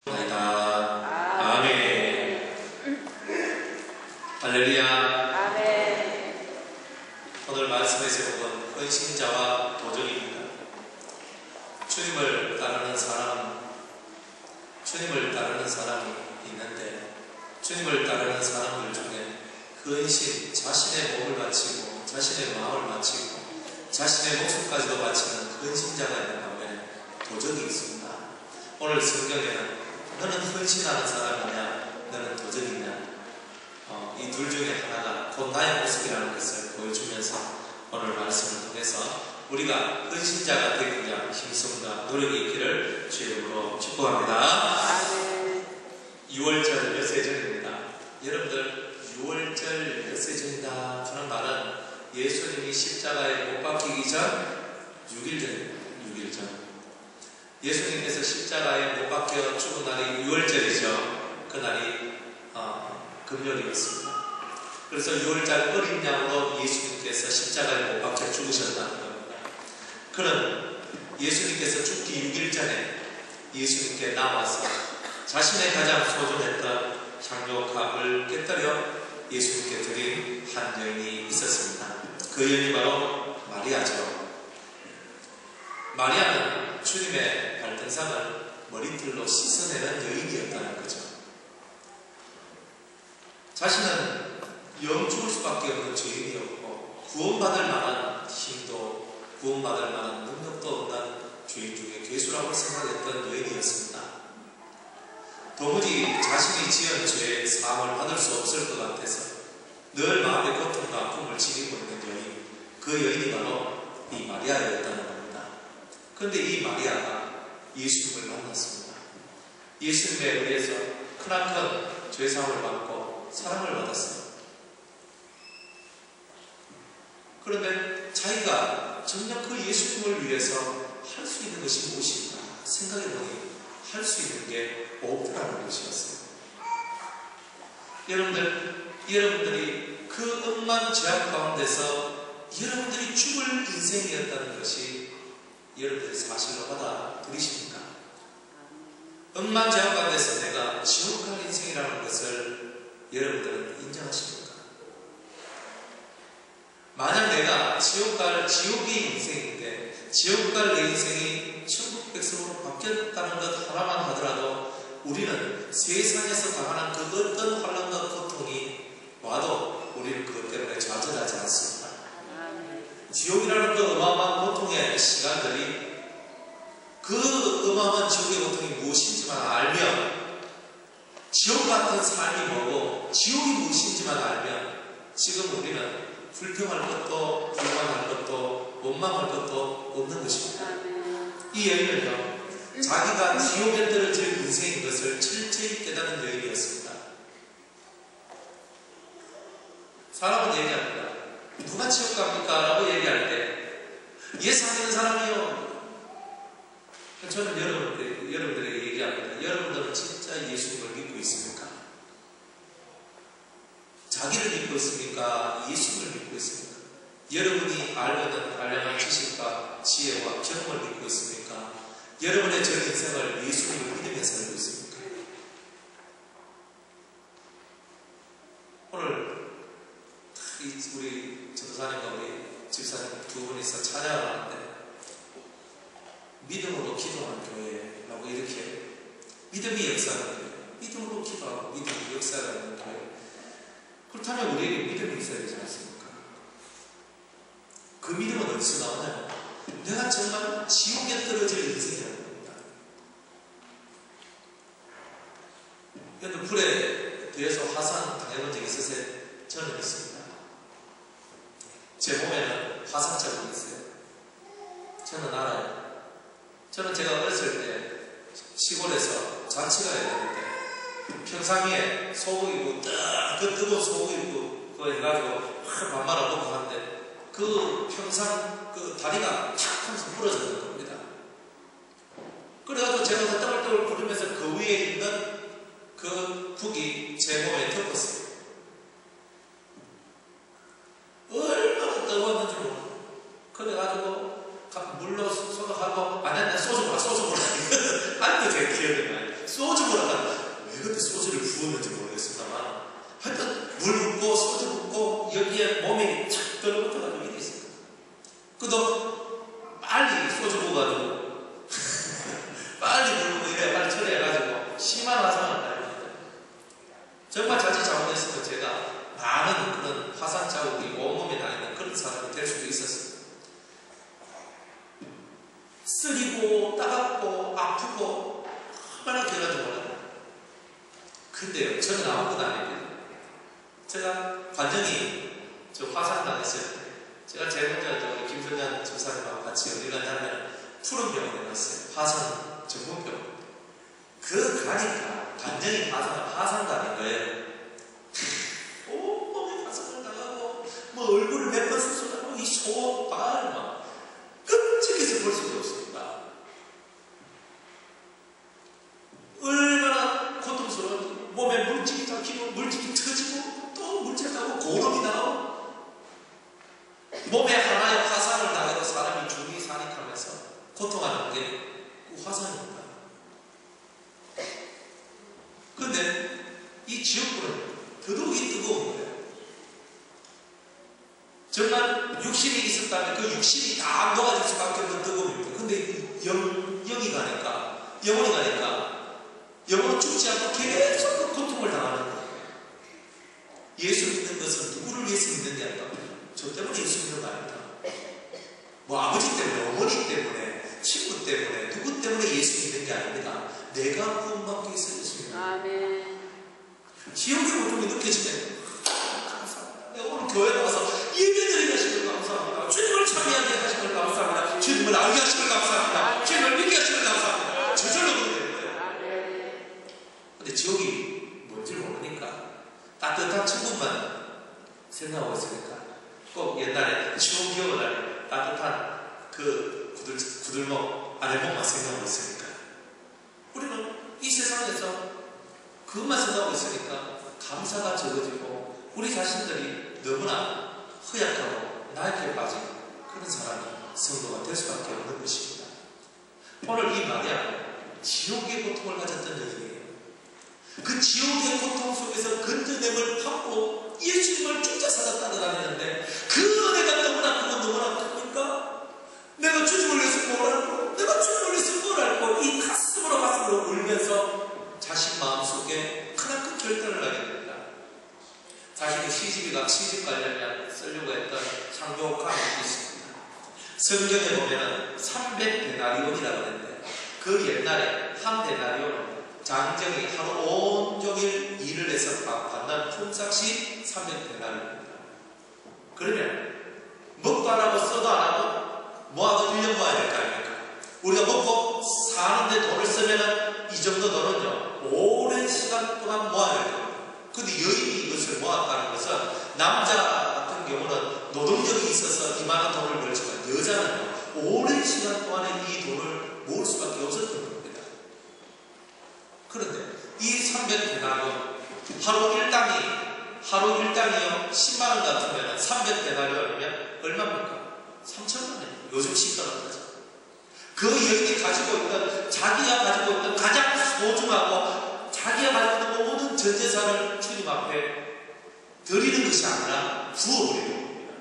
아멘. 할렐루야. 아멘. 오늘 말씀에서 본 헌신자와 도전입니다. 주님을 따르는 사람이 있는데, 주님을 따르는 사람들 중에 헌신, 자신의 몸을 바치고 자신의 마음을 바치고 자신의 목숨까지도 바치는 헌신자가 있는 반면에 도적이 있습니다. 오늘 성경에는 너는 헌신하는 사람이냐, 너는 도적이냐, 이 둘 중에 하나가 곧 나의 모습이라는 것을 보여주면서 오늘 말씀을 통해서 우리가 헌신자가 되기 위한 힘쓰과 노력이 있기를 주의 이름으로 축복합니다. 6월절 엿새전입니다. 여러분들, 6월절 엿새전이다 하는 말은 예수님이 십자가에 못 박히기 전 6일 전입니다. 6일 전. 예수님께서 십자가에 못 박혀 죽은 날이 6월절이죠. 그날이 금요일이었습니다. 그래서 6월절 어린 양으로 예수님께서 십자가에 못 박혀 죽으셨다는 겁니다. 그는 예수님께서 죽기 6일 전에 예수님께 나와서 자신의 가장 소중했던 향료값을 깨뜨려 예수님께 드린 한 여인이 있었습니다. 그 여인이 바로 마리아죠. 마리아는 주님의 발등상을 머리털로 씻어내는 여인이었다는 거죠. 자신은 영 죽을 수밖에 없는 죄인이었고 구원받을 만한 힘도 구원받을 만한 능력도 없는 죄인 중에 괴수라고 생각했던 여인이었습니다. 도무지 자신이 지은 죄의 사함을 받을 수 없을 것 같아서 늘 마음의 고통과 아픔을 지니고 있는 여인, 그 여인이 바로 이 마리아였다는 겁니다. 그런데 이 마리아가 예수님을 만났습니다. 예수님에 의해서 크나큰 죄사함을 받고 사랑을 받았어요. 그런데 자기가 정녕 그 예수님을 위해서 할 수 있는 것이 무엇인가 생각해보니 할 수 있는 게 없더라는 것이었어요. 여러분들이 그 엄만 죄악 가운데서 여러분들이 죽을 인생이었다는 것이 여러분들이 사실로 받아들이십니까? 엄만 죄악 가운데서 내가 지옥 갈 인생이라는 것을 여러분들은 인정하십니까? 만약 내가 지옥 갈 지옥의 인생인데 지옥 갈 내 인생이 천국 백성으로 바뀌었다는 것 하나만 하더라도 우리는 세상에서 당하는 그 어떤 환난과 고통이 와도 우리는 그것 때문에 좌절하지 않습니다. 지옥이라는 그 어마어마한 고통의 시간들이 그 어마어마한 지옥의 고통이 무엇인지만 알면, 지옥 같은 삶이 뭐고 지옥이 무엇인지만 알면 지금 우리는 불평할 것도 불만할 것도 원망할 것도 없는 것입니다. 이 여인은요, 자기가 지옥에 떨어질 인생인 것을 철저히 깨닫는 여인이었습니다. 사람은 얘기합니다. 누가 지옥 갑니까? 라고 얘기할 때 예수 믿는 사람이요. 저는 여러분들에게 얘기합니다. 여러분들은 진짜 예수님을 믿고 있습니까? 자기를 믿고 있습니까? 예수님을 믿고 있습니까? 여러분이 알고는 알량한 지식과 지혜와 경험을 믿고 있습니까? 여러분의 전 인생을 예수님을 믿으며 살고 있습니까? 오늘 우리 전도사님과 우리 집사님 두 분이서 찬양을 하는데 믿음으로 기도하는 교회라고 이렇게 믿음이 역사하는 교회, 믿음으로 기도하고 믿음이 역사하는 교회. 그렇다면 우리에게 믿음이 있어야 되지 않습니까? 그 믿음은 어디서 나오나요? 내가 정말 지옥에 떨어질 인생이라는 겁니다. 여러분, 불에 대해서 화상 당해본 적이 있으세요? 저는 있습니다. 제 몸에는 화상 자국이 있어요. 저는 알아요. 저는 제가 어렸을 때 시골에서 잔치가 해야 되는데 평상 위에 소고 입고 그 뜨거운 소고 입고 그거 해가지고 밥 말아 먹고 하는데 그 평상 그 다리가 탁 하면서 부러지는 겁니다. 그래가지고 제가 그 떨떨 부르면서 그 위에 있는 그 북이 제 몸에 덮었어요. 얼마나 뜨거웠는지 몰라요. 그래가지고 물로 소독하고, 아니, 소주 몰라. 아직도 제 기억이 나요. 소주 보라가 왜 그때 소주를 부었는지 모르겠습니다만 하여튼 물 붓고 소주 붓고 여기에 몸이 착 들어붙어가지고 이래 있어요. 그도 빨리 소주 부어가지고 빨리 물 붓고 이래 빨리 처리해가지고 심한 화상을 당했는데 정말 자칫잘못했으면 제가 많은 그런 화상 자국이 온몸에 나 있는 그런 사람이 될 수도 있었어요. 쓰리고 따갑고 아프고 얼마나 결혼하지 몰라요. 근데요, 저는 아무것도 안 했거든요. 제가 완전히 저 화상 당했어요. 제가 제일 먼저 김선장 집사님하고 같이 어디 갔냐면 푸른 병원에 갔어요. 화상 전문병원. 그 가니까 완전히 화상 당한 거예요. 온몸에 화상을 당하고 뭐 얼굴을 몇 번 수술하고 이 소, 발 막 끔찍해서 볼 수가 없습니다. 얼마나 고통스러운 몸에 물집이 잡히고 물집이 터지고 또 물집 나고 고름이 나오고 몸에 하나의 화상을 당해도 사람이 중이 산익하면서 고통하는 게 그 화상입니다. 그런데 이 지옥불은 더더욱이 뜨거운 거예요. 정말 육신이 있었다면 그 육신이 다 녹아질 수밖에 없는 뜨거움입니다. 근데 영이 가니까 영혼이 가니까 영혼은 죽지 않고 계속 그 고통을 당하는 거예요. 예수 믿는 것은 누구를 위해서 믿는 게 아니라 저 때문에 예수 믿는 거 아닙니다. 뭐 아버지 때문에, 어머니 때문에, 친구 때문에, 누구 때문에 예수 믿는 게 아닙니다. 내가 구원받기 위해서 예수 믿는 거예요. 아멘. 지옥의 고통이 느껴지면 감사합니다. 내가 오늘 교회 나와서 예배드리게 하시는 걸 감사합니다. 주님을 참여하게 하시는 걸 감사합니다. 주님을 알게 하시는 걸 감사합니다. 주님을 믿게 하시는 걸 감사합니다. 저절로 그러게 되는 거예요. 근데 지옥이 뭔지 모르니까 따뜻한 천국만 생각하고 있으니까 꼭 옛날에 추운 겨울날에 따뜻한 그 구들목 아랫목만 생각하고 있으니까 우리는 이 세상에서 그것만 생각하고 있으니까 감사가 적어지고 우리 자신들이 너무나 허약하고 나약해 빠진 그런 사람이 성도가 될 수밖에 없는 것입니다. 오늘 이 마리아는 지옥의 고통을 가졌던 여인이에요. 그 지옥의 고통 속에서 건져냄을 받고 예수님을 쫓아서 따라다니는데 그 은혜가 너무나 크고 너무나 큽니까? 내가 주님을 위해서 뭘 알고 내가 주님을 위해서 뭘 알고 이 가슴으로 울면서 자신 마음속에 크나큰 결단을 하게 됩니다. 자신이 시집 가려면 쓰려고 했던 창조감이 있습니다. 성경에 보면 300데나리온이라고 하는데 그 옛날에 한 데나리온은 장정이 하루 온종일 일을 해서 받는 품삯이 300데나리온입니다. 그러면 먹도 안 하고 써도 안 하고 모아도 1년 모아야 될 거 아닙니까? 우리가 먹고 사는데 돈을 쓰면 이 정도 돈은요 오랜 시간 동안 모아야 될 겁니다. 근데 여인이 이것을 모았다는 것은 남자 같은 경우는 노동력이 있어서 이만한 돈을 벌지만 여자는 오랜 시간 동안에 이 돈을 모을 수밖에 없었던 겁니다. 그런데 이 300데나리온 하루 일당이요 10만원 같으면 300데나리온이면 얼마입니까? 3천만원이에요. 요즘 10만원. 그 여인이 가지고 있던 자기가 가지고 있던 가장 소중하고 자기가 가지고 있는 모든 전 재산을 주님 앞에 드리는 것이 아니라 부어버리는 겁니다.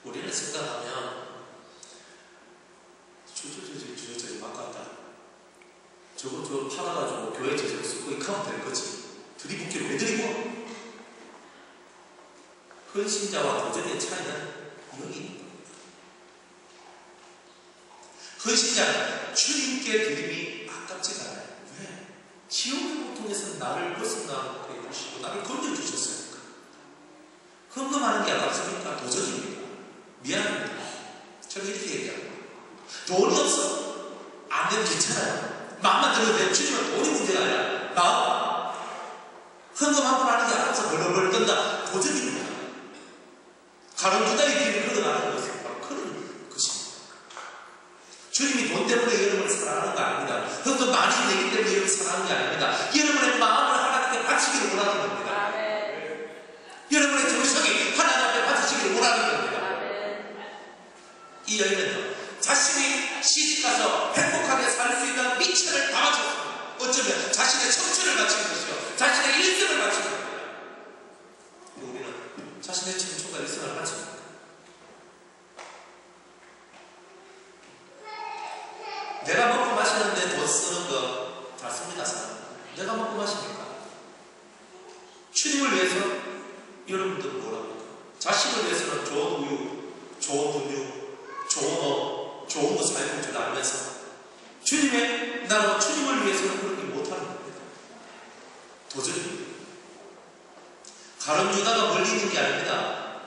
우리는 생각하면 저기 바꿨다. 저거 팔아가지고 교회 제대로 쓰고 이렇게 하면 될 거지. 들이붓기를 왜 들이고? 헌신자와 도전의 차이는 여기입니다. 헌신자는 주님께 드림이 아깝지가 않아요. 왜? 지옥의 고통에서 나를 벗어나게 해주시고 나를 건져주셨으니까. 헌금하는 게 아깝습니까? 도전입니다. 미안합니다. 저는 이렇게 얘기합니다. 돈이 없어? 안 되면 괜찮아요. 마음만 들어도 돼요. 주님은 돈이 문제가 아니라 마음. 헌금 한 번 하는 게 아까워서 벌벌 떤다. 도전입니다. 가론주다의 길을 걸어가는 것은 바로 그런 것입니다. 주님이 돈 때문에 여러분을 사랑하는 거 아닙니다. 헌금 많이 내기 때문에 여러분을 사랑하는 게 아닙니다. 여러분의 마음을 하나님께 바치기를 원하는 겁니다. 여러분의 정성이 하나님 앞에 바치기를 원하는 겁니다. 이 여인은요, 자신이 시집가서 행복하게 살 수 있는 미천을 다 바쳤습니다. 어쩌면 자신의 청춘을 바친 것이요, 자신의 일생을 바친 겁니다. 우리는 자신의 청춘과 일생을 바칩니다. 내가 먹고 마시는데 돈 쓰는 거 다 씁니다. 사람. 내가 먹고 마십니까? 주님을 위해서 여러분들은 뭐랍니까? 자신을 위해서는 좋은 우유, 좋은 분유, 좋은 옷, 좋은 거 사용할 줄 알면서 주님의 나라와 주님을 위해서는 그렇게 못하는 겁니다. 도저히. 가룟 유다가 멀리 있는 게 아닙니다.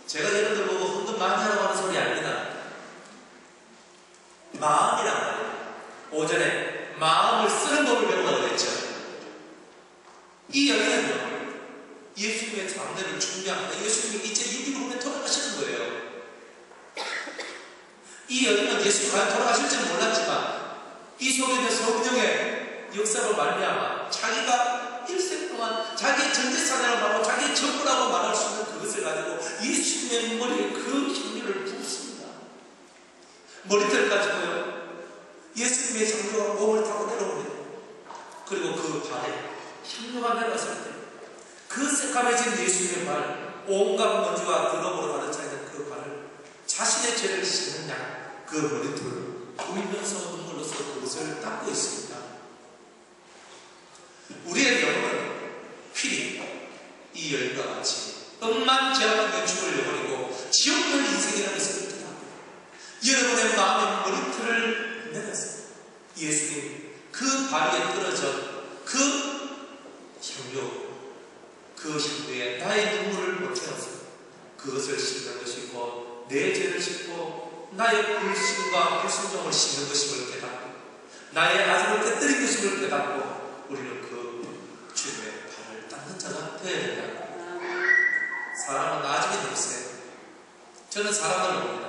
제가 여러분들 보고 헌금 많이 하라고 하는 소리 아닙니다. 마음이란 말이에요. 오전에 마음을 쓰는 법을 배우라고 그랬죠. 이 여인은요, 예수님의 장례를 준비합니다. 예수님이 이제 6일 후에 돌아가시는 거예요. 이 여인은 예수 과연 돌아가실지는 몰랐지만 이 속에 있는 성령의 역사로 말미암아 자기가 일생 동안 자기의 전재산이라고 말하고 자기의 전부라고 말할 수 있는 그것을 가지고 예수님의 머리에 그 향유를 부었습니다. 머리털까지 보여 예수님의 장로가 몸을 타고 내려오네요. 그리고 그 발에 향유가 내려갔을 때 그 새까매진 예수님의 발, 온갖 먼지와 더러움으로 가득 차있는 그 발을 자신의 죄를 씻는 양, 그 머리털을 울면서 눈물로서 그것을 닦고 있습니다. 우리의 영혼은 필히 이 여인과 같이 억만제약한 죽을 영혼이고 지옥별 인생이라는 것을 뜻합니다. 여러분의 마음의 머리털을 내려서 예수님 그 발에 떨어져 그 향유, 그 향유에 나의 눈물을 보태어서 그것을 씻는 것이고 내 죄를 씻고 나의 불신과 불순종을 씻는 것임을 깨닫고 나의 아들을 깨뜨린 것임을 깨닫고 우리는 그 주님의 발을 닦는 자가 되어야 된다. 사람은 나중에 늙으세요. 저는 사람을 봅니다.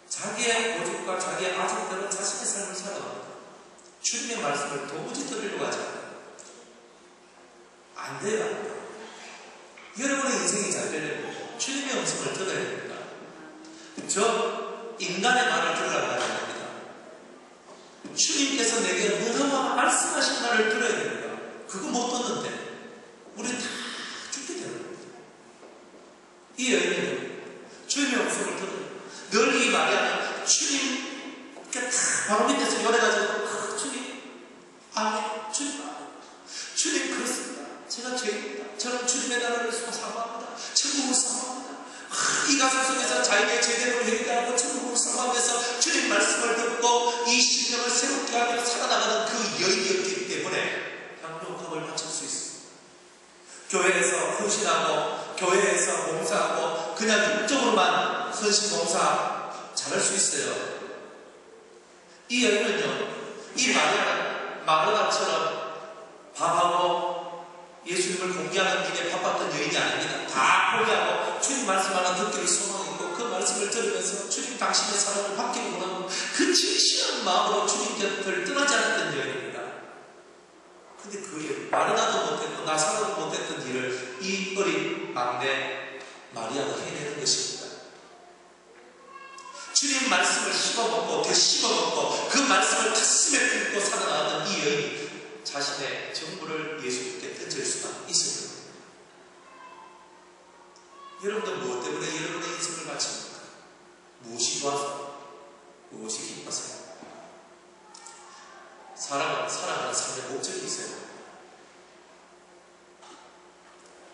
자기의 고집과 자기의 아집대로 자신의 삶을 살아갑니다. 주님의 말씀을 도무지 들으려고 하지 않아요. 안 돼요. 여러분의 인생이 잘 되려면 주님의 음성을 들어야 됩니다. 저 인간의 말을 들으라고 하지 않습니다. 주님께서 내게 뭐라고 말씀하신 말을 들어야 됩니다. 그거 못 듣는데 우리는 다 죽게 되는 겁니다. 이 여인은 주님의 음성을 들어요. 늘 이 마리아는 주님 바로 밑에서 열어가지고 주님 주님 그렇습니다. 제가 죄입니다. 저는 주님의 나라를 사모합니다. 천국을 사모합니다. 이 가슴 속에서 자기의 제대로 회개하고 천국을 사모하면서 주님 말씀을 듣고 이 심령을 새롭게 하며 살아나가는 그 여인이었기 때문에 향유값을 바칠 수 있습니다. 교회에서 헌신하고 교회에서 봉사하고 그냥 육적으로만 헌신 봉사 잘할 수 있어요. 이 여인은요, 이 마르다처럼 밥하고 예수님을 공개하는 길에 바빴던 여인이 아닙니다. 다 포기하고 주님 말씀 하나 듣기를 소망했고 그 말씀을 들으면서 주님 당신의 사랑을 받기를 원하고 그 진실한 마음으로 주님 곁을 떠나지 않았던 여인입니다. 근데 그 여인, 마르다도 못했고 나사로도 못했던 일을 이 어린 막내 마리아가 해내는 것입니다. 주님 말씀을 씹어먹고 더 씹어먹고 그 말씀을 가슴에 품고 살아나가던 이 여인이 자신의 전부를 예수님께 던질 수가 있습니다. 여러분들 무엇 때문에 여러분의 인생을 바칩니까? 무엇이 좋아서? 무엇이 기뻐서요? 사람은 살아가는 삶의 목적이 있어요.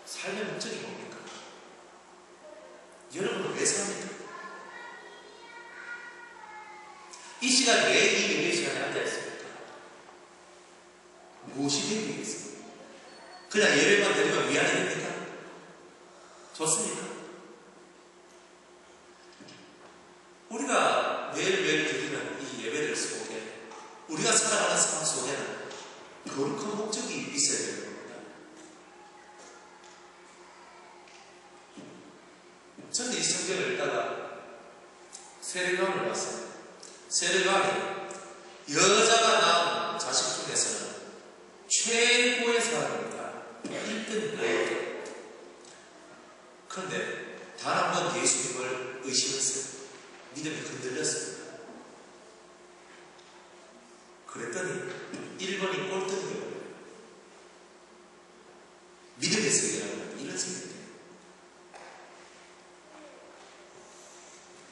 삶의 목적이 뭡니까? 여러분은 왜 삽니까? 이 시간 왜 이 예배 시간에 앉아있습니까? 무엇이 되기 위해서? 그냥 예배만 드리면 위안이 됩니까? 좋습니까? 우리가 매일매일 드리는 이 예배들 속에 우리가 살아가는 삶 속에는 거룩한 목적이 있어야 되는 겁니다. 저는 이 성경을 읽다가 세례요한을 봤어요. 세례요한이 여자가 낳은 자식 중에서는 최고의 사람입니다. 1등이에요. 그런데 단 한 번 예수님을 의심했어요. 믿음이 흔들렸습니다. 그랬더니 1번이 꼴등이에요. 믿음의 세계라는 이런 세계입니다.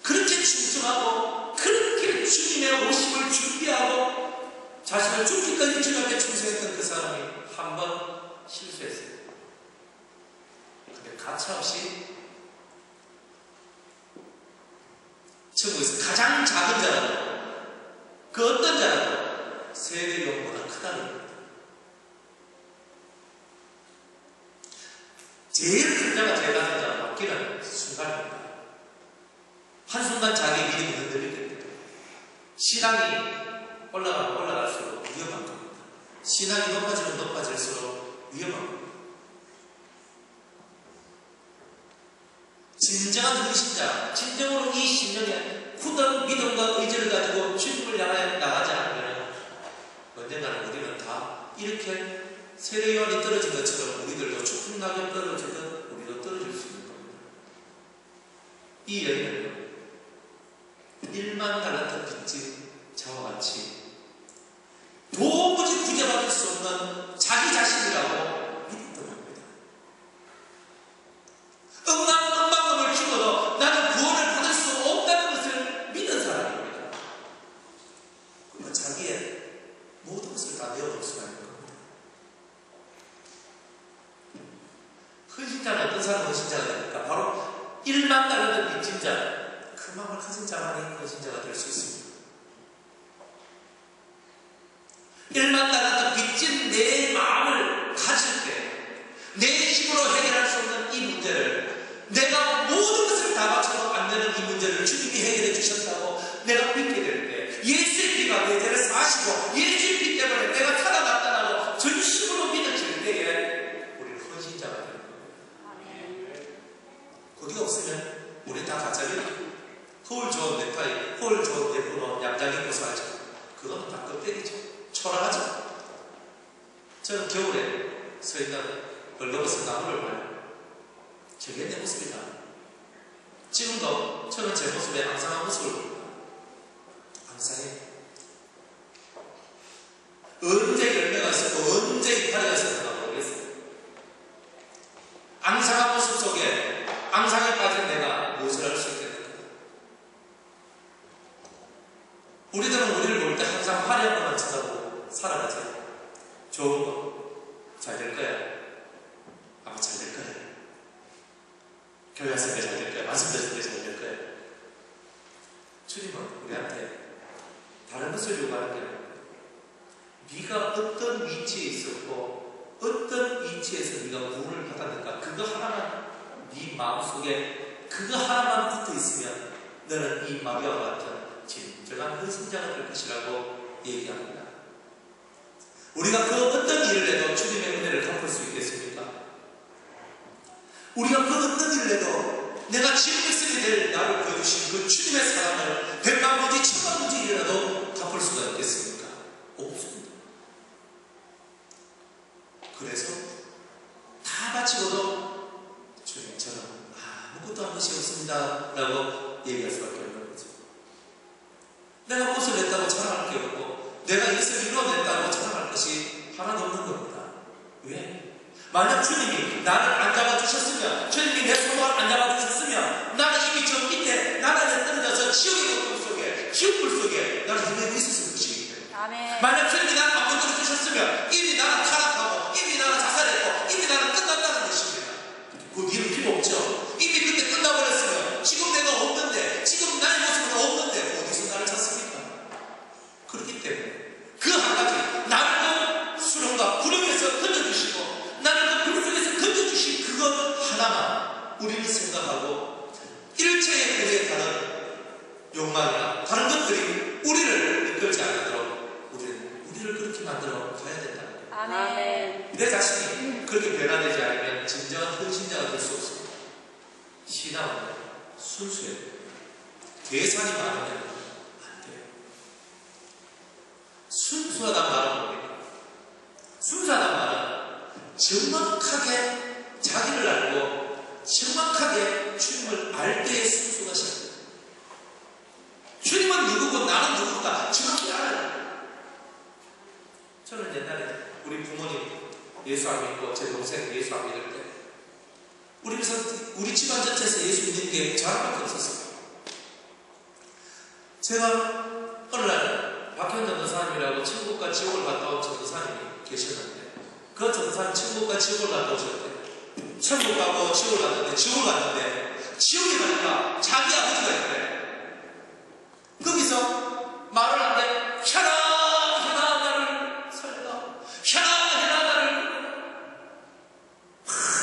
그렇게 충성하고 그렇게 주님의 오심을 준비하고 자신을 죽기까지 주님께 충성했던 그 사람이 한 번 실수했어요. 근데 가차없이 천국에서 가장 작은 자라도 그 어떤 자라도 세대경보다 크다는 겁니다. 제일 큰 자가 제일 작은 자가 바뀌는 순간입니다. 한순간 자기 믿음이 흔들리게 됩니다. 신앙이 올라가면 올라갈수록 위험한 겁니다. 신앙이 높아지면 높아질수록 위험한 겁니다. 진정한 헌신자, 진정으로 이 심령에 굳은 믿음과 의지를 가지고 주님을 향하여 나가지 않으면 언젠가는 우리는 다 이렇게 세례요한이 떨어진 것처럼 우리들도 추풍 낙엽 떨어지듯 우리도 떨어질 수 있는 겁니다. 이 여인은 1만 달란트 빚진 자와 같이 도무지 구제받을 수 없는 자기 자신이라고 믿었던 겁니다. 억만금을 죽어도 나는 구원을 받을 수 없다는 것을 믿은 사람입니다. 그리고 자기의 모든 것을 다 내어놓을 수가 있는 겁니다. 헌신자는 어떤 사람은 헌신자가 됩니까? 바로 1만 달란트 빚진 자, 그 마음을 가진 자만이 헌신자가 될 수 있습니다. 1만 달란트 빚진 내 마음을 가질 때 내 힘으로 해결할 수 없는 이 문제를 내가 모든 것을 다 바쳐도 안 되는 이 문제를 주님이 해결해 주셨다고 내가 믿게 될 때 예수의 피가 내 죄를 사시고 예수의 피 때문에 내가 살아났다라고 전심으로 믿어질 때에 우리는 헌신자가 되는 겁니다. 거기가 없으면 우리 다 가짜입니다. 허울 좋은 넥타이, 허울 좋은 예쁜 양장 입고 살죠. 그건 다 껍데기죠. 초라하죠. 저는 겨울에 서 있는 벌거벗은 나무를 봐요. 저게 내 모습이다. 지금도 저는 제 모습에 앙상한 모습을 봅니다. 앙상해. 언제 열매가 있었고 언제 이파리가 있었는가 모르겠어요. 앙상한 모습 속에 앙상에 빠진 내가 무엇을 할 수 있겠는가. 우리들은 우리를 볼 때 항상 화려한 것만 쳐다보고 살아가잖아요. 좋은 거 잘 될 거야. 아마 잘 될 거야. 교회 왔을 때 잘 될 거야. 말씀 드릴 때 잘 될 거야. 주님은 우리한테 다른 것을 요구하는 게 아니라 네가 어떤 위치에 있었고 어떤 위치에서 네가 구원을 받았는가 그거 하나만 네 마음속에 그거 하나만 붙어 있으면 너는 이 마귀와 같은 진정한 헌신자가 될 것이라고 얘기합니다. 우리가 그 어떤 일을 해도 주님의 은혜를 갚을 수 있겠습니까? 우리가 그 어떤 일을 해도 내가 지금까지 될 나를 보여주신 그 주님의 사랑을 100만 번지 1000만 번지 일이라도 갚을 수가 있겠습니까? 없습니다. 그래서 다 바치고도 주님 저는 아무것도 한 것이 없습니다 라고 얘기할 수밖에 없는 거죠. 내가 무엇을 냈다고 자랑할 게 없고 내가 이것을 이뤄냈다고 자랑할 것이 하나도 없는 겁니다. 왜? 만약 주님이 나를 안 잡아주셨으면 주님이 내 손을 안 잡아주셨으면 나는 이미 저 밑에 나라에 떨어져서 지옥의 고통 속에 지옥불 속에 나는 헤매고 있었을 것입니다. 만약 주님이 나를 안 만들어주셨으면 이미 나는 타락하고 이미 나는 자살했고 이미 나는 끝났다는 것입니다. 그 뒤로 필요 없죠. 이미 그때 끝나버렸으면 지금 내가 없는데 지금 나의 모습은 없는데 어디서 나를 찾습니까? 그렇기 때문에 그 한 가지 나를 그 수렁과 구름에서 건져주시고 나를 그 불 속에서 건져주신 그것 하나만 우리는 생각하고 일체의 우리의 다른 욕망이나 다른 것들이 우리를 이끌지 않도록 우리를 그렇게 만들어 가야 된다. 아멘. 내 자신이 그렇게 변화되지 않으면 진정한 헌신자가 될 수 없습니다. 신앙은 순수해요. 계산이 많으면 안 돼요. 순수하다는 말은 뭡니까? 순수하다는 말은 정확하게 자기를 알고 정확하게 주님을 알 때의 순수가 시작돼요. 주님은 누구고 나는 누구인가 정확히 알아요. 예수 안 믿고 제 동생 예수 안 믿을 때 우리 집안 전체에서 예수 믿는 게 저 하나밖에 없었어요. 제가 어느 날 박현 전도사님이라고 천국과 지옥을 갔다 온 전도사님이 계셨는데 그 전도사님 천국과 지옥을 갔다 오셨대. 천국 가고 지옥을 갔는데 지옥에 가니까 자기 아버지가 있대. 거기서 말을 하는데 현아 나를 살려라. 현아 나를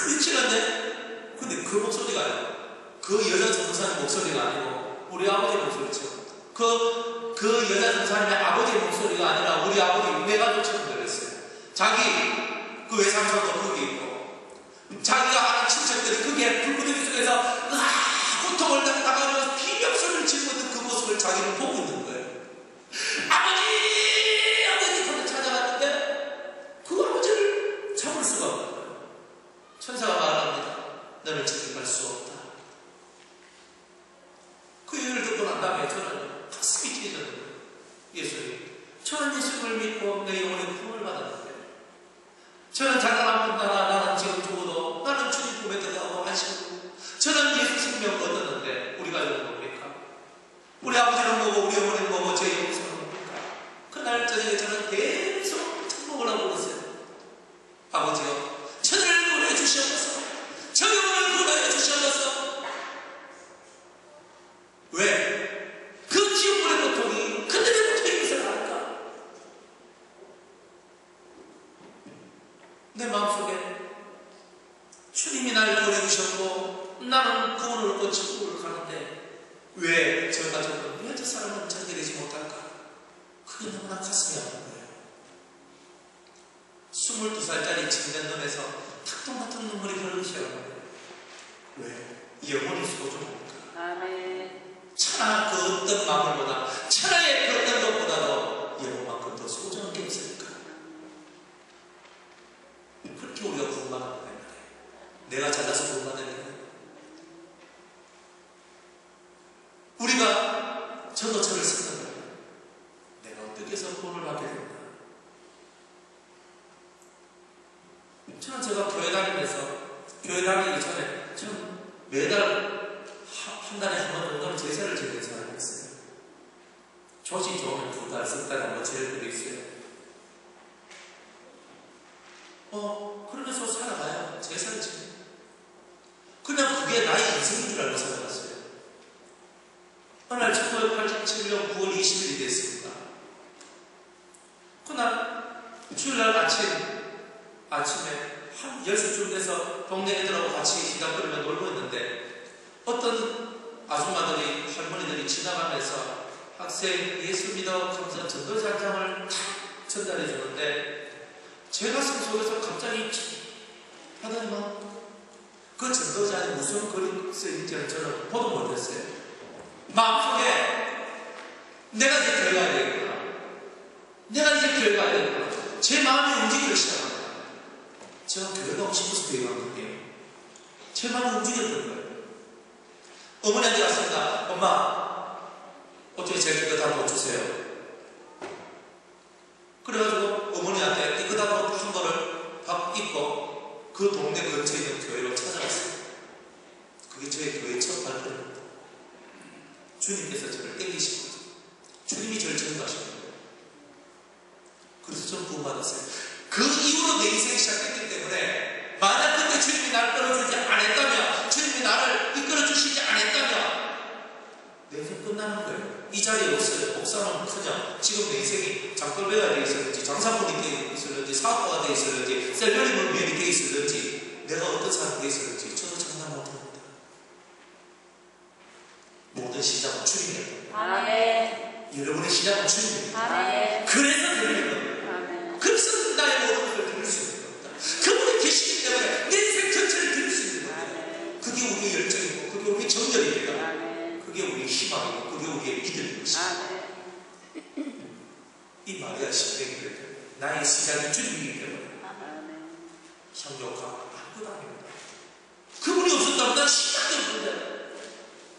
미치는데 근데 그 목소리가 그 여자 전도사님 목소리가 아니고 우리 아버지 목소리죠. 그 여자 전도사님의 아버지 목소리가 아니라 우리 아버지 외가족처럼 들렸어요. 자기 그 외삼촌도 거기 있고 자기가 아는 친척들이 그게 불구덩이 속에서 고통을 당하면서 비명소리를 지르고 있는 그 모습을 자기는 보고 있는 거예요. 아버지 하고 찾아갔는데 그 아버지를 잡을 수가 없는 거예요. 천사가 말합니다. 너는 저기 갈 수 없다. 그 얘기를 듣고 난 다음에 저는 가슴이 찢어졌는 거예요. 예수님, 저는 예수를 믿고 내 영혼의 품을 받았는데 저는 장난한 분다나 나는 지금 죽어도 나는 주님 품에 들어가고 안식고 저는 예수 생명을 얻었는데 우리 가족은 뭡니까? 우리 아버지는 뭐고 우리 어머니는 뭐고 제 영혼은 뭡니까? 그날 저녁에 저는 계속 천국을 하고 있어요. 아버지요, 저를 구원해 주시옵소서. 저 영혼을 구원해 주시옵소서. 왜? 그 지옥불의 고통이 그들의 고통이 있어야 할까? 내 마음속에 주님이 날 보내주셨고 나는 구원을 얻고 천국을 가는데 왜 저 가족은 왜 저 사람은 전개되지 못할까? 그게 너무나 가슴이 아픈 거예요. 22살짜리 청년 눈에서 탁동탁동 눈물이 흐르기 시작합니다. 왜? 영혼이 소중합니까? 아멘. 천하 그 어떤 마음보다 천하의 그 어떤 것보다도 영혼만큼 더 소중한 게 있으니까 그렇게 우리가 구원받는 거예요. 내가 잘나서 구원받는 거예요. 우리가 전도처를 쓰는 거예요. 내가 어떻게 해서 구원을 받게 된다. 저는 제가 교회 다니면서 교회 다니기 전에 저는 매달 한 달에 한 번 정도는 제사를 지내는 사람이었어요. 조지 좋으면 2달, 3달에 한 번 지낼 때도 있어요. 그러면서 살아가요. 제사를 지내요. 그냥 그게 나의 인생인 줄 알고 살아갔어요. 어느 날 1987년 9월 20일이 됐습니다. 그날 주일날 아침에 한 10시쯤 돼서 동네 애들하고 같이 시작거리며 놀고 있는데 어떤 아줌마들이 할머니들이 지나가면서 학생 예수 믿어 하면서 전도자 한 장을 전달해 주는데 제 가슴 속에서 갑자기 하더니만 그 전도자에 무슨 글이 쓰인지는 저는 보도 못했어요. 마음속에 내가 이제 교회 가야 되겠구나. 내가 이제 교회 가야 되겠구나. 제 마음이 움직이기 시작합니다. 제가 교회 가고 싶어서 교회 간 거예요. 제 마음이 움직였던 거예요. 어머니한테 갔습니다. 엄마, 어떻게 제 깨끗한 옷 주세요. 그래가지고 어머니한테 깨끗한 옷 한 거를 밥 입고 그 동네 근처에 있는 교회로 찾아갔어요. 그게 저의 교회의 첫 발걸음입니다. 주님께서 저를 땡기신 거죠. 주님이 저를 전도하신 거예요. 그래서 저는 구원받았어요. 그 이후로 내 인생이 시작했기 때문에 만약 그때 주님이 나를 끌어주지 않았다면, 주님이 나를 이끌어주시지 않았다면 내 인생 끝나는 거예요. 이 자리에 없어요. 목사는 커녕 지금 내 인생이 장돌배가 되어 있었는지, 장사꾼이 되어 있었는지, 사업가가 되어 있었는지, 셀러리먼 면이 되어 있었는지, 내가 어떤 사람이 되어 있었는지 저도 장담 못합니다. 모든 시작은 주님이에요. 아멘. 여러분의 시작은 주님이에요. 아멘. 그래서 드리는 겁니다. 아멘. 그래서 나의 모든 것을 드릴 수 있는 겁니다. 그분이 계시기 때문에 내 인생 전체를 드릴 수 있는 겁니다. 아멘. 그게 우리의 열정이고, 그게 우리의 정열입니다. 아멘. 그게 우리의 희망이고, 그게 우리의 믿음인 것입니다. 아멘. 이 마리아 신명이 때문에 나의 시작이 주님이기 때문에 아멘. 향료가 아무도 아닙니다. 그분이 없었다면 난 시작이 없는데,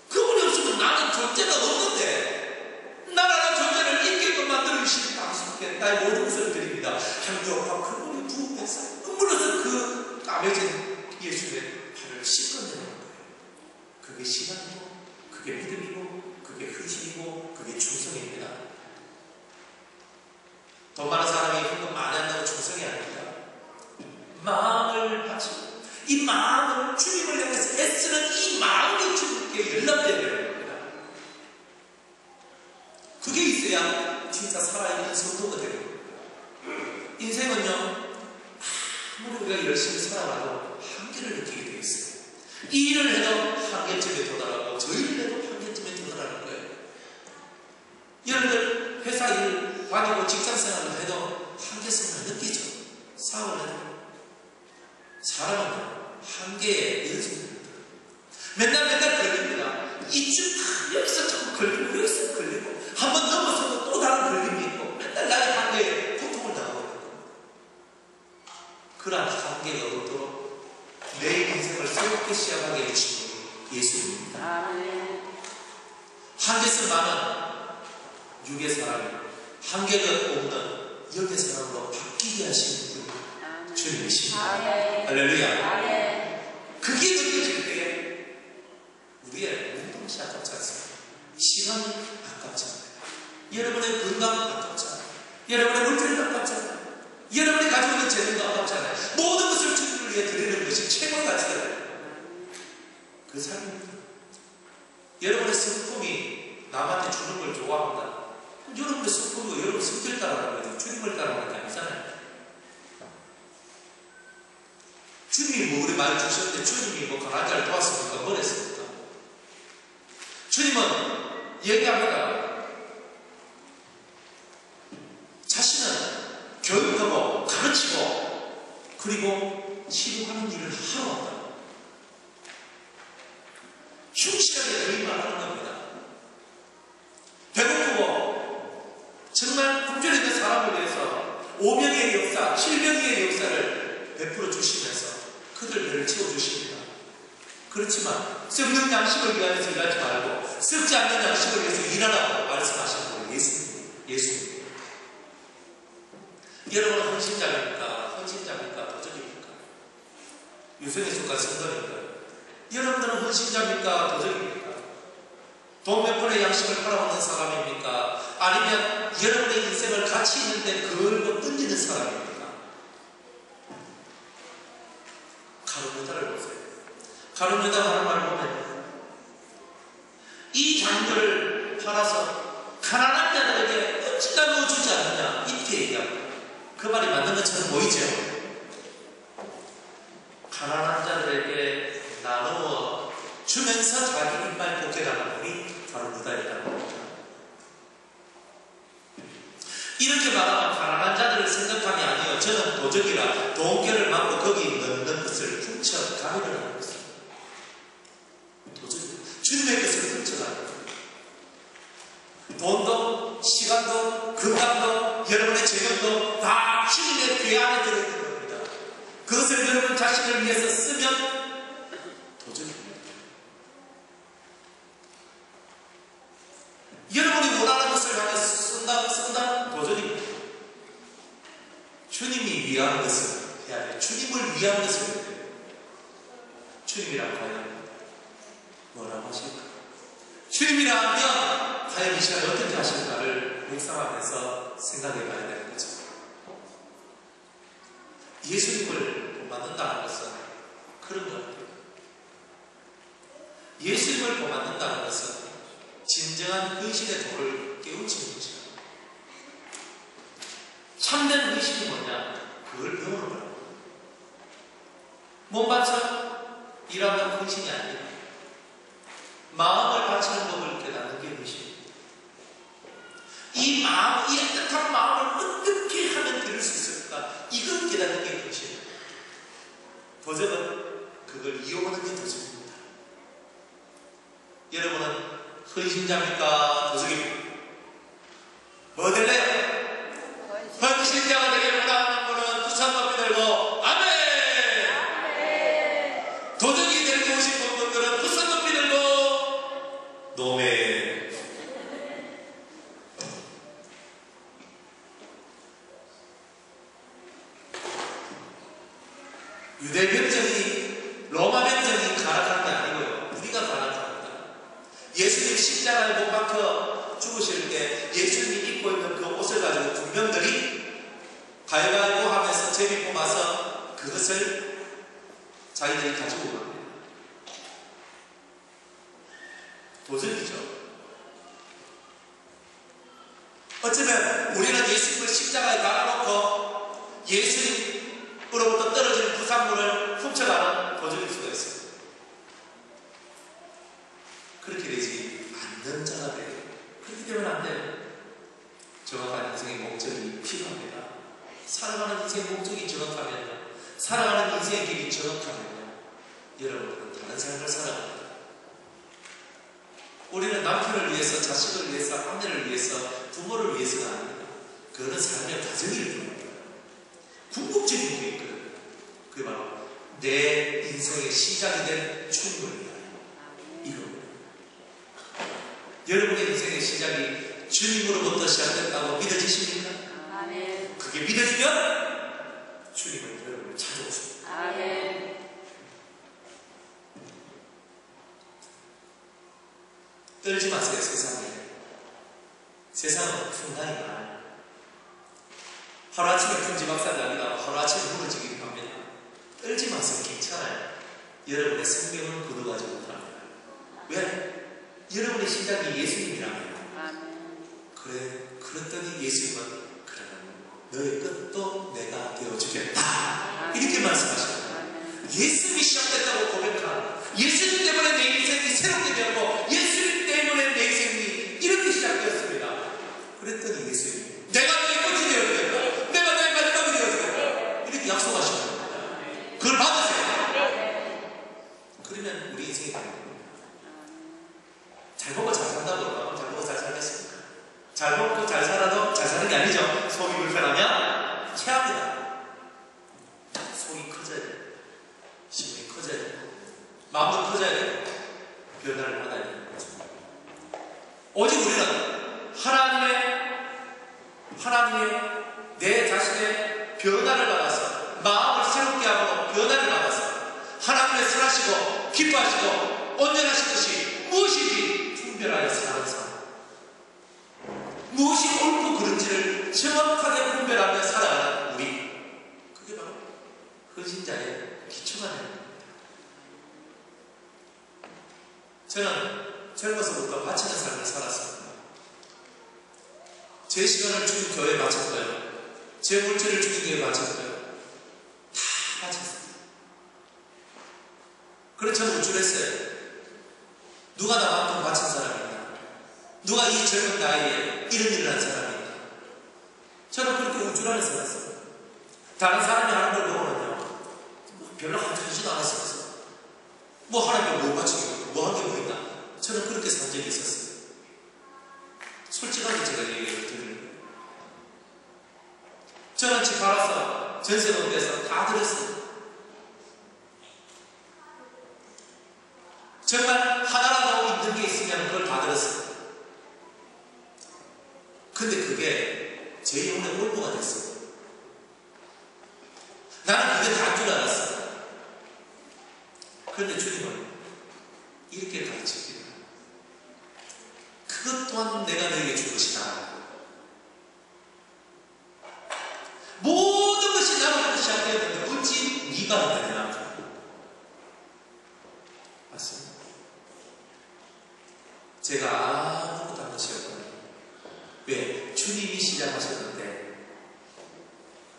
그분이 없으면 나는 존재가 없는데, 나라는 존재를 있게끔 만들어주시는 당신께 나의 모든 것을 드립니다. 향료가 그분이 부음해서 눈물을 그게 신앙이고, 그게 믿음이고, 그게 헌신이고, 그게 충성입니다. 돈 많은 사람이 헌금 많이 한다고 충성이 아닙니다. 마음을 바치고, 이 마음을 주님을 향해서 애쓰는 이 마음이 주님께 연락되어야 되는 겁니다. 그게 있어야 진짜 살아있는 성도가 되는 겁니다. 인생은요, 아무리 우리가 열심히 살아가도 한계를 느끼게 되어 있어요. 이 일을 해도 한계점에 도달하고 저 일을 해도 한계점에 도달하는 거예요. 여러분들 회사 일 다니고 직장생활을 해도 한계성을 느끼죠. 사업을 해도. 사람은 한계에 이어집니다. 맨날 걸립니다. 이쪽 여기서 자꾸 걸리고 여기서 걸리고 한 번 넘어서도 또 다른 걸림이 있고 맨날 나의 한계에 고통을 당하고 있는 겁니다. 그런 한계가 없도록 내 인생을 새롭게 시작하게 해주신 분이 예수님입니다. 아멘. 한계성 많은 육의 사람이 한계가 없는 영의 사람으로 바뀌게 하시는 분이 주님이십니다. 할렐루야. 아멘. 그게 느껴질 때 우리의 운동시 아깝지 않습니다. 시간이 아깝지 않아요. 여러분의 건강 아깝지 않아요. 여러분의 물질이 아깝지 않아요. 여러분이 가지고 있는 재능도 아깝지 않아요. 모든 것을 주님을 위해 드리는 것이 최고의 가치잖아요. 그 삶입니다. 여러분의 성품이 남한테 주는 걸 좋아한다. 여러분의 성품이 여러분 성질 따라가는 거예요. 주님을 따라가는 게 아니잖아요. 주님이 뭐 우리 많이 주셨는데 주님이 뭐 강한 자를 도왔습니까? 뭘 했습니까? 주님은 얘기합니다. 자신은 교육하고 가르치고 그리고 치료하는 일을 하러 왔다. 충실하게 그 일만 하는 겁니다. 배고프고 정말 굶주려 있는 사람을 위해서 5명의 역사, 7명의 역사를 베풀어 주시면서 그들 배를 채워주십니다. 그렇지만 썩는 양식을 위하여서 일하지 말고 썩지 않는 양식을 위해서 일하라고 말씀하시는 거예요. 예수님. 여러분은 헌신자입니까? 도적입니까? 유성의 속한 성도입니까? 여러분들은 헌신자입니까? 도적입니까? 돈 몇 푼의 양식을 팔아오는 사람입니까? 아니면 여러분의 인생을 가치 있는데 걸고 던지는 사람입니까? 가룟유다를 보세요. 가룟유다가 하는 말 보면 이 장들을 팔아서 가난한 자들에게 어찌 나누어주지 않느냐 이렇게 얘기합니다. 그 말이 맞는 것처럼 보이죠? 가난한 자들에게 나누어 주면서 자기 입만 복해가는 분이 가룟유다였다는 겁니다. 이렇게 말하면 가난한 자들을 생각함이 아니요 저는 도적이라 돈결을 막고 거기 넣는 것을 훔쳐 가미를 하는 것입니다. 도적이 주님의 것을 훔쳐가는 겁니다. 돈도 시간도 건강도 여러분의 재능도 다 주님의 귀 안에 들어있는 겁니다. 그것을 여러분 자신을 위해서 쓰면 도적입니다. 여러분이 원하는 것을 향해서 쓴다 도적입니다. 주님이 위한 것을 해야 돼요. 주님을 위한 것을 해야 돼요. 주님이라고 하면 뭐라고 하실까? 주님이라면 과연 이 시간에 어떻게 하실까를 묵상하면서 생각해 봐야 되는 거죠. 예수님을 본받는다는 것은 그런 것 같아요. 예수님을 본받는다는 것은 진정한 헌신의 도를 깨우치는 것이다. 참된 헌신이 뭐냐? 그걸 배우는 거라고. 몸 바쳐 일하면 헌신이 아닙니다. 마음을 바치는 법을 깨닫는 게 헌신입니다. 이 마음, 이 애틋한 마음을 어떻게 하면 들을 수 있을까? 이걸 깨닫는 게 헌신입니다. 도적은 그걸 이용하는 게 도적입니다. 여러분은 헌신자입니까? 도적입니까? 뭐 될래요? 헌신자가 되기를 원하는 분은 두 손 높이 들고 아멘! 아멘! 도적이 되고 싶은 분들은 두 손 높이 들고 노멘! 유대 병정이 로마 병정이 가난한 게 아니고요. 우리가 가난한 예수님 십자가에 못 박혀 죽으실 때 예수님이 입고 있는 그 옷을 가지고 군병들이 가위바위보 하면서 제비 뽑아서 그것을 자기들이 가지고 갑니다. 도전이죠. 어쩌면 우리는 예수님을 십자가에 달아놓고 예수님으로부터 떨어지는 부산물을 훔쳐가는 도전일 수가 있습니다. 그렇게 되지 않는 자가 돼요. 그렇게 되면 안 돼요. 정확한 인생의 목적이 필요합니다. 살아가는 인생의 목적이 정확하면요, 살아가는 인생의 길이 정확하면요, 여러분들은 다른 삶을 살아갑니다. 우리는 남편을 위해서, 자식을 위해서, 아내를 위해서, 부모를 위해서가 아닙니다. 그거는 삶의 과정일 뿐입니다. 궁극적인 게 있거든요. 그게 바로 내 인생의 시작이 된 주님을 위하여. 이겁니다. 여러분의 인생의 시작이 주님으로부터 시작됐다고 믿어지십니까? 아멘. 그게 믿어지면 주님은 여러분을 찾아오십니다. 아멘. 떨지 마세요, 세상에. 세상은 풍랑이 많아요. 하루아침에 풍지박산 나기도 하루아침에 무너지기도 합니다. 떨지 마세요. 괜찮아요. 여러분의 생명은 거둬가지 못합니다. 왜? 여러분의 시작이 예수님이라면. 아멘. 그래, 그랬더니 예수님은 그러면 너의 끝도 내가 되어주겠다. 이렇게 말씀하십니다. 예수님이 시작됐다고 고백한, 예수님 때문에 내 인생이 새롭게 되었고 예수님 때문에 내 인생이 이렇게 시작되었습니다. 그랬더니 예수님이 내가 너의 끝이 되어주겠다. 내가 너의 마지막이 되어주겠다. 이렇게 약속하시는 겁니다. 그걸 받으세요. 그러면 우리 인생이 되는 겁니다. 잘 먹고 잘 산다고 그러면 잘 먹고 잘 살겠습니까? 잘 먹고 잘 살아도 잘 사는 게 아니죠. 속이 불편하면 체합니다. 속이 커져야 돼요. 심이 커져야 돼요. 마음도 커져야 돼요. 변화를 받아야 되는 거죠. 오직 우리는 하나님의 내 자신의 변화를 받아서, 마음을 새롭게 하고 변화를 받아서 하나님의 선하시고 기뻐하시고 온전하신 것이 무엇인지 분별하여 사는 삶, 무엇이 옳고 그른지를 정확하게 분별하며 살아가는 우리, 그게 바로 헌신자의 기초가 되는 겁니다. 저는 젊어서부터 바치는 삶을 살았습니다. 제 시간을 주님 교회에 바쳤어요. 제 물질을 주님께 바쳤어요. 다 바쳤습니다. 그래서 저는 우쭐했어요. 누가 나만큼 바친 사람이냐? 누가 이 젊은 나이에 이런 일을 한 사람이냐? 저는 그렇게 우쭐하게 살았어요. 다른 사람이 하는 걸 보면요, 별로 하지도 않았어요. 뭐 하나님께 뭘 바치고 뭐 한 게 뭐 있나? 저는 그렇게 산 적이 있었어요. 솔직하게 제가 얘기를 드리는 거예요. 저는 집 팔아서 전세금 내서 다 드렸어요. 정말 하나라도 있는 게 있으면 그걸 다 들었어요. 근데 그게 제 영혼의 올무가 됐어요. 나는 그게 다인 줄 알았어요. 그런데 주님은 이렇게 가르칩니다. 그것 또한 내가 너에게 줄 것이다. 모든 것이 나로부터 시작되었는데 어찌 네가 되느냐? 맞습니다. 제가 아무것도 한 것이었거든요. 왜? 주님이 시작하셨는데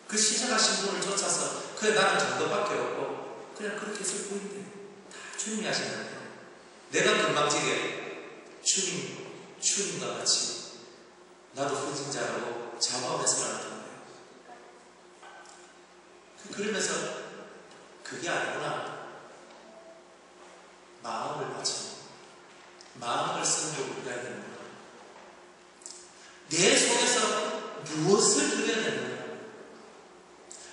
그 시작하신 분을 쫓아서 그래 나는 정도밖에 없고 그냥 그렇게 해서 보이는데 다 주님이 하셨는데 내가 금방지게 주님과 같이 나도 헌신자라고 자부하며 살아갔던 거예요. 그러면서 그게 아니구나. 마음을 바치고 마음을 성욕을 해야 되는구나. 내 속에서 무엇을 드려야 되는가?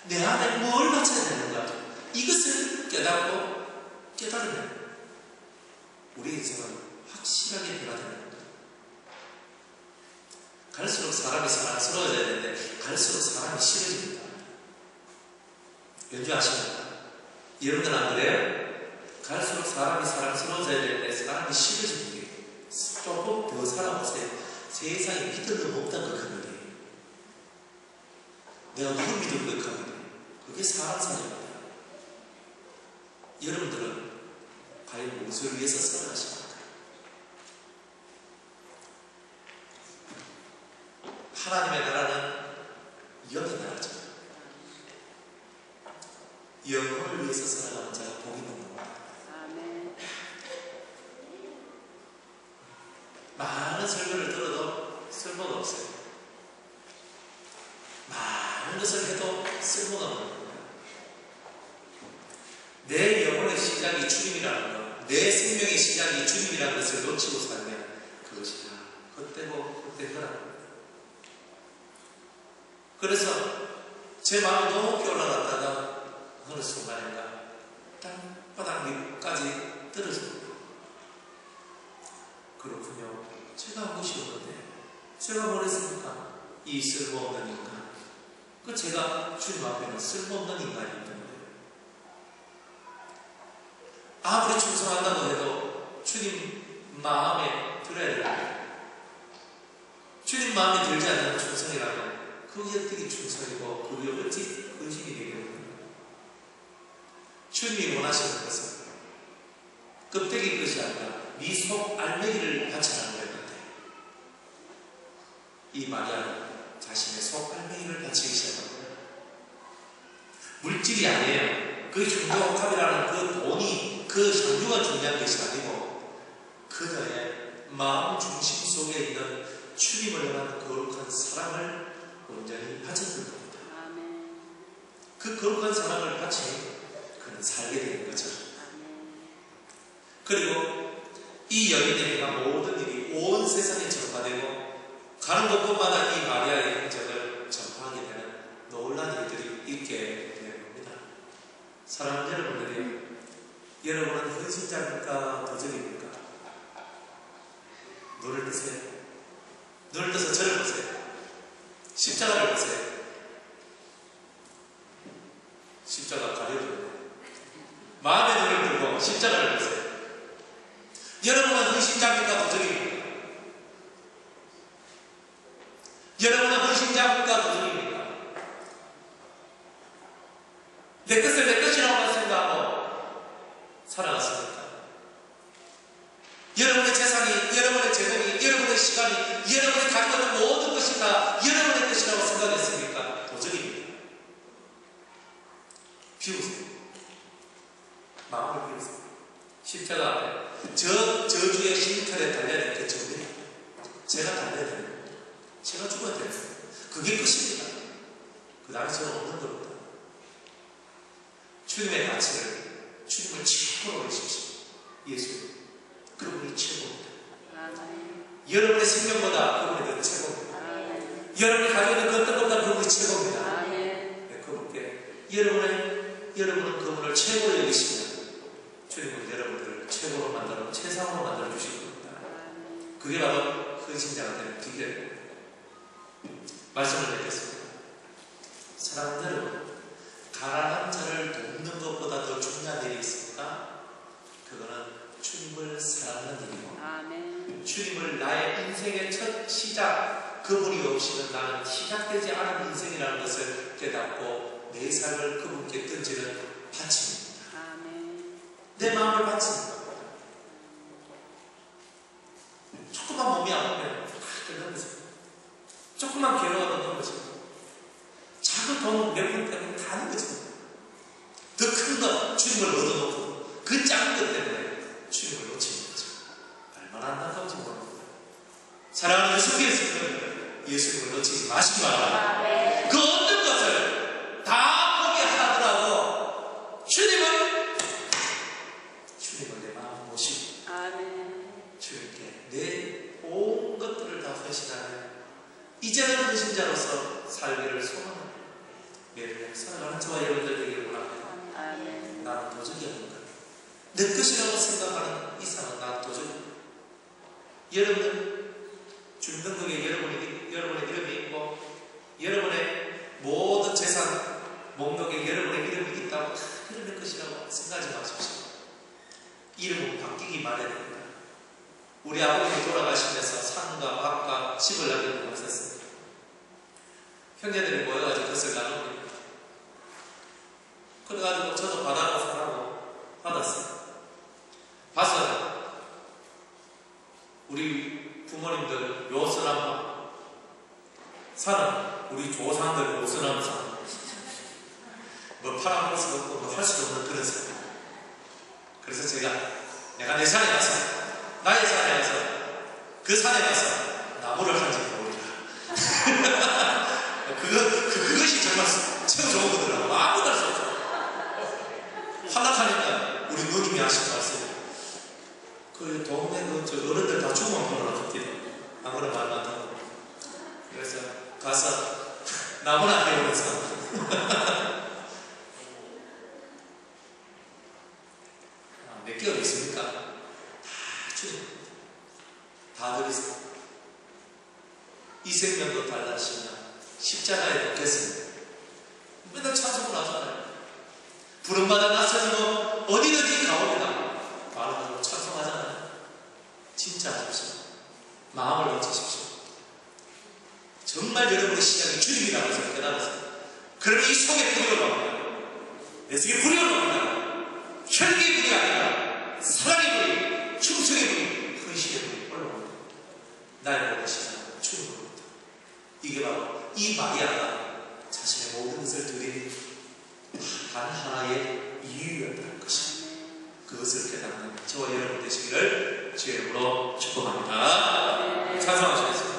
내 안에 뭘 바쳐야 되는가? 이것을 깨닫고 깨달으면 우리 인생은 확실하게 변화되는 겁니다. 갈수록 사람이 사랑스러워져야 되는데 갈수록 사람이 싫어집니다. 왠지 아십니까? 여러분들 안 그래요? 갈수록 사람이 사랑스러워져야 되는데 사람이 싫어지는 게 믿어도 없다 극하거든. 내가 누굴 믿어도 극하거든. 그게 사람 사역입니다. 여러분들은 과연 무엇을 위해서 살아가십니까? 하나님의 나라는 영의 나라죠. 영혼을 위해서 살아가는 자가 복이 있는 겁니다. 아멘. 많은 설교를 들어도 쓸모가 없어요. 많은 것을 해도 쓸모가 없는 겁니다. 내 영혼의 시작이 주님이라는 것, 내 생명의 시작이 주님이라는 것을 놓치고 살면 그것이 다 헛되고 헛되거나 합니다. 그래서 제 마음이 높이 올라갔다가 어느 순간인가 땅바닥 밑까지 떨어집니다. 그렇군요. 제가 한 것이 없는데 제가 뭘 했습니까? 이 쓸모없는 인간. 그 제가 주님 앞에는 쓸모없는 인간이기 때문에 아무리 충성한다고 해도 주님 마음에 들어야 됩니다. 주님 마음에 들지 않는 충성이라면 그게 어떻게 충성이고 그게 어찌 근심이 되겠습니까? 주님이 원하시는 것은 껍데기 것이 아니라 미속 알맹이를 바쳐라는 거였는데 이 마리아는 자신의 속 알맹이를 바치기 시작합니다. 물질이 아니에요. 그 향료값이라는 그 돈이 그 향유가 중요한 것이 아니고 그녀의 마음 중심 속에 있는 주님을 향한 거룩한 사랑을 온전히 바쳤던 겁니다. 아멘. 그 거룩한 사랑을 바치니 그는 살게 되는 거죠. 아멘. 그리고 이 여인의 행한 모든 일이 온 세상에 전파되고 가는 곳곳마다 이 마리아의 행적을 전파하게 되는 놀라운 일들이 있게 되는 겁니다. 사랑하는 여러분들이 여러분은 헌신자입니까? 도적입니까? 눈을 뜨세요. 눈을 떠서 저를 보세요. 십자가를 보세요. 십자가 가려져요. 마음의 눈을 들고 십자가를 보세요. 여러분은 헌신자입니까? 도적입니까? 여러분은 헌신자입니까? 도적입니까? 내 것을 내 것이라고만 생각하고 살아갔습니까? 여러분의 재산이, 여러분의 재능이, 여러분의 시간이, 여러분이 가지고 있는 모든 것이 다 여러분의 것이라고 생각했습니까? 도적입니다. 비우세요. 마음을 비우세요. 십자가 앞에 저주의 쉼터에 달려야 될 게 저입니다. 제가 달려야 됩니다. 제가 죽어야 됩니다. 그게 끝입니다. 그 다음에 저는 없는 겁니다. 주님의 가치를 주님을 최고로 올리십시오. 예수 그분이 최고입니다. 아멘. 여러분의 생명보다 그분이 더 최고입니다. 아멘. 여러분이 가지고 있는 어떤 것보다 그분이 최고입니다. 아멘. 네, 그분께 여러분은 그분을 최고로 여기시면 주님은 여러분들을 최고로 만들어 최상으로 만들어 주실 겁니다. 아멘. 그게 바로 헌신자가 되는 비결입니다. 말씀을 뵙겠습니다. 사랑하는 여러분, 가난한 자를 돕는 것보다 더 중요한 일이 있습니다. 그거는 주님을 사랑하는 일이고 아멘. 주님을 나의 인생의 첫 시작, 그분이 없이는 나는 시작되지 않은 인생이라는 것을 깨닫고 내 삶을 그분께 던지는 바침입니다. 아멘. 내 마음을 바치는 겁니다. 조금만 몸이 아프면 넘어집니다. 조금만 괴로워도 넘어집니다. 작은 돈 몇 푼 때문에 다 넘어집니다. 더 큰 것 주님을 얻어놓고 그 작은 것 때문에 주님을 놓치는 거죠. 얼마나 안타까운지 모릅니다. 사랑하는 예수께서 예수님을 놓치지 마시기 바랍니다. 아멘. 그 어떤 것을 다 포기하더라도 주님을 내 마음 모시고 아멘. 주님께 내 온 것들을 다 헌신하는 이제는 헌신자로서 살기를 소망합니다. 매일 살아가는 저와 여러분들 되기를 원합니다. 아멘. 나는 도적이 아닌가. 내 것이라고 생각하는 이상은 나는 도적입니다. 여러분 주민등록에 여러분의 이름이 있고 여러분의 모든 재산 목록에 여러분의 이름이 있다고 다 여러분의 것이라고 생각하지 마십시오. 이름은 바뀌기 마련입니다. 우리 아버님이 돌아가시면서 산과 밭과 집을 남기고 가셨어요. 형제들이 모여가지고 그것을 나눕니다. 그래가지고 저도 받아라 사라고 받았어요. 봐서 우리 부모님들 요선한 밭, 산은 우리 조상들 요선한 산, 뭐 팔아먹을 수도 없고 뭐 할 수도 없는 그런 산. 그래서 내가 내 산에 가서, 나의 산에 가서, 그 산에 가서 나무를 한지 모르리라. 그것이 정말 최고 좋은 거더라고. 아무도 할 수 없어. 환락하니까 우리 누님이 하신 말씀. 그 동네 저 어른들 다 죽으면 보내라. 아무런 말도 안 하고. 그래서 가서 나무나 해오면서. 몇 개월 있습니까? 다 주님. 다 드리세요. 이 생명도 달라지시나 십자가에 놓겠습니다. 맨날 찬송을 하잖아요. 부름받아 나서지고 어디든지 가옵니다. 말로 찬송하잖아요. 진짜 하십시오. 마음을 던지십시오. 정말 여러분의 시작이 주님이라고 해서 깨달았어요. 그러면 이 속에 불이 올라옵니다. 내 속에 불이 올라옵니다. 혈기의 불이 아니라 사랑의 불이, 충성의 불이, 헌신의 불이 올라옵니다. 나의 모든 시작은 주님으로부터. 이게 바로 이 마리아가 자신의 모든 것을 드린 단 하나의 이유였다는 것입니다. 그것을 깨닫는 저와 여러분 되시기를 주의 이름으로 축복합니다. 찬송하시겠습니다.